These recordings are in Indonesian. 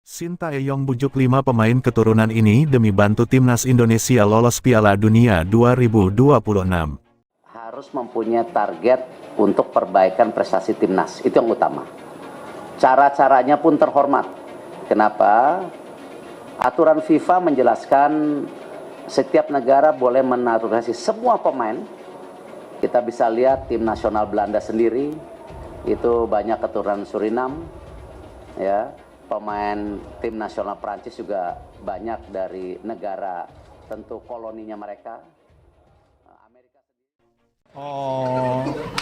Sintayong bujuk 5 pemain keturunan ini demi bantu timnas Indonesia lolos Piala Dunia 2026. Harus mempunyai target untuk perbaikan prestasi timnas, itu yang utama. Cara-caranya pun terhormat. Kenapa? Aturan FIFA menjelaskan setiap negara boleh menaturalisasi semua pemain. Kita bisa lihat tim nasional Belanda sendiri, itu banyak keturunan Suriname, ya. Pemain tim nasional Prancis juga banyak dari negara tentu koloninya mereka.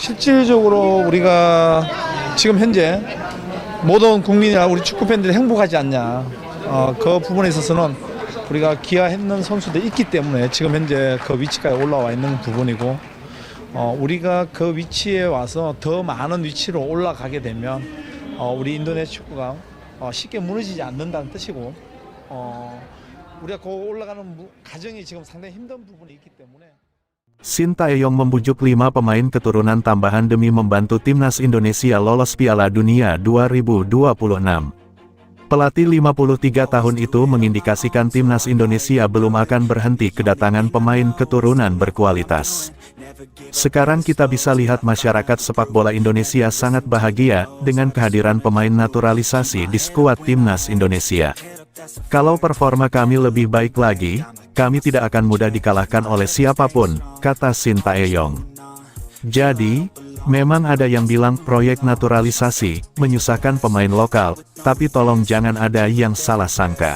실질적으로 우리가 지금 현재 모든 국민이나 우리 축구 팬들이 행복하지 않냐, 그 부분에 있어서는 우리가 기여했는 선수들이 있기 때문에 지금 현재 그 위치까지 올라와 있는 부분이고, 우리가 그 위치에 와서 더 많은 위치로 올라가게 되면 우리 인도네시아 축구가 쉽게 무너지지 않는다는 뜻이고, 우리가 그 올라가는 과정이 지금 상당히 힘든 부분이 있기 때문에. Sintayong membujuk 5 pemain keturunan tambahan demi membantu timnas Indonesia lolos Piala Dunia 2026. Pelatih 53 tahun itu mengindikasikan timnas Indonesia belum akan berhenti kedatangan pemain keturunan berkualitas. Sekarang kita bisa lihat masyarakat sepak bola Indonesia sangat bahagia dengan kehadiran pemain naturalisasi di skuad timnas Indonesia. Kalau performa kami lebih baik lagi, kami tidak akan mudah dikalahkan oleh siapapun, kata Sintayong. Jadi, memang ada yang bilang proyek naturalisasi menyusahkan pemain lokal, tapi tolong jangan ada yang salah sangka.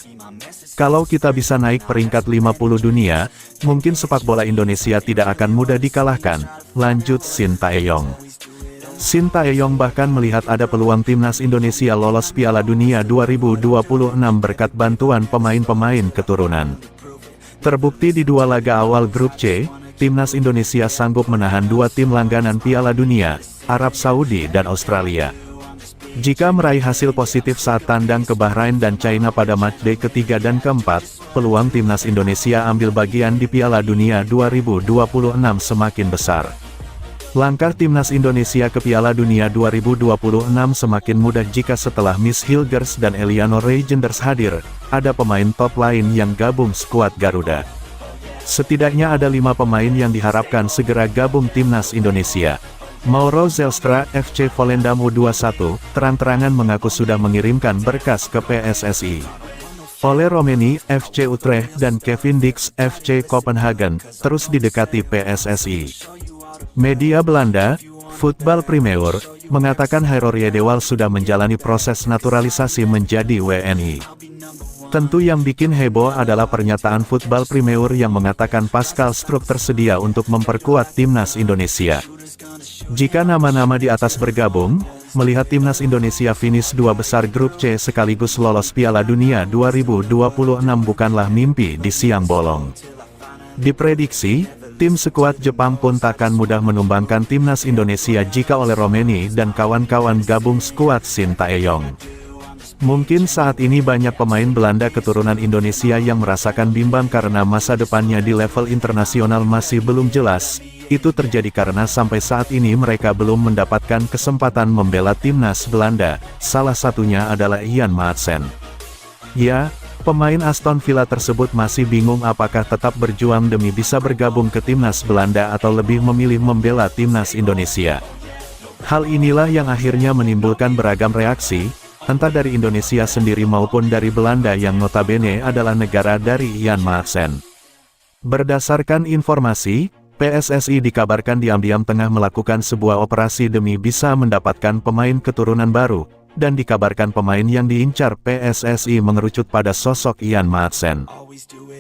Kalau kita bisa naik peringkat 50 dunia, mungkin sepak bola Indonesia tidak akan mudah dikalahkan, lanjut Sintayong. Sintayong bahkan melihat ada peluang timnas Indonesia lolos Piala Dunia 2026 berkat bantuan pemain-pemain keturunan. Terbukti di 2 laga awal grup C, timnas Indonesia sanggup menahan 2 tim langganan Piala Dunia, Arab Saudi dan Australia. Jika meraih hasil positif saat tandang ke Bahrain dan China pada matchday ketiga dan keempat, peluang timnas Indonesia ambil bagian di Piala Dunia 2026 semakin besar. Langkah timnas Indonesia ke Piala Dunia 2026 semakin mudah jika setelah Miss Hilgers dan Eliano Reijenders hadir, ada pemain top lain yang gabung skuad Garuda. Setidaknya ada 5 pemain yang diharapkan segera gabung timnas Indonesia. Mauro Zelstra, FC Volendam U21, terang-terangan mengaku sudah mengirimkan berkas ke PSSI. Ole Romeni, FC Utrecht dan Kevin Dix, FC Copenhagen, terus didekati PSSI. Media Belanda, Voetbal Premier, mengatakan Harold Jedewal sudah menjalani proses naturalisasi menjadi WNI. Tentu yang bikin heboh adalah pernyataan Voetbal Premier yang mengatakan Pascal Struijk tersedia untuk memperkuat timnas Indonesia. Jika nama-nama di atas bergabung, melihat timnas Indonesia finish 2 besar grup C sekaligus lolos Piala Dunia 2026 bukanlah mimpi di siang bolong. Diprediksi, tim skuad Jepang pun takkan mudah menumbangkan timnas Indonesia jika Ole Romeni dan kawan-kawan gabung skuad Sintayong. Mungkin saat ini banyak pemain Belanda keturunan Indonesia yang merasakan bimbang karena masa depannya di level internasional masih belum jelas. Itu terjadi karena sampai saat ini mereka belum mendapatkan kesempatan membela timnas Belanda, salah satunya adalah Ian Maatsen. Ya, pemain Aston Villa tersebut masih bingung apakah tetap berjuang demi bisa bergabung ke timnas Belanda atau lebih memilih membela timnas Indonesia. Hal inilah yang akhirnya menimbulkan beragam reaksi, entah dari Indonesia sendiri maupun dari Belanda yang notabene adalah negara dari Ian Maatsen. Berdasarkan informasi, PSSI dikabarkan diam-diam tengah melakukan sebuah operasi demi bisa mendapatkan pemain keturunan baru, dan dikabarkan pemain yang diincar PSSI mengerucut pada sosok Ian Maatsen.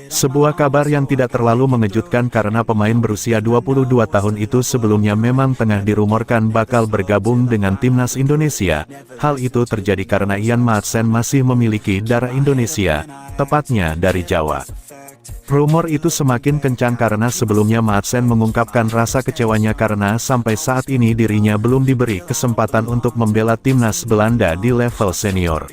Sebuah kabar yang tidak terlalu mengejutkan karena pemain berusia 22 tahun itu sebelumnya memang tengah dirumorkan bakal bergabung dengan timnas Indonesia. Hal itu terjadi karena Ian Maatsen masih memiliki darah Indonesia, tepatnya dari Jawa. Rumor itu semakin kencang karena sebelumnya Maatsen mengungkapkan rasa kecewanya karena sampai saat ini dirinya belum diberi kesempatan untuk membela timnas Belanda di level senior.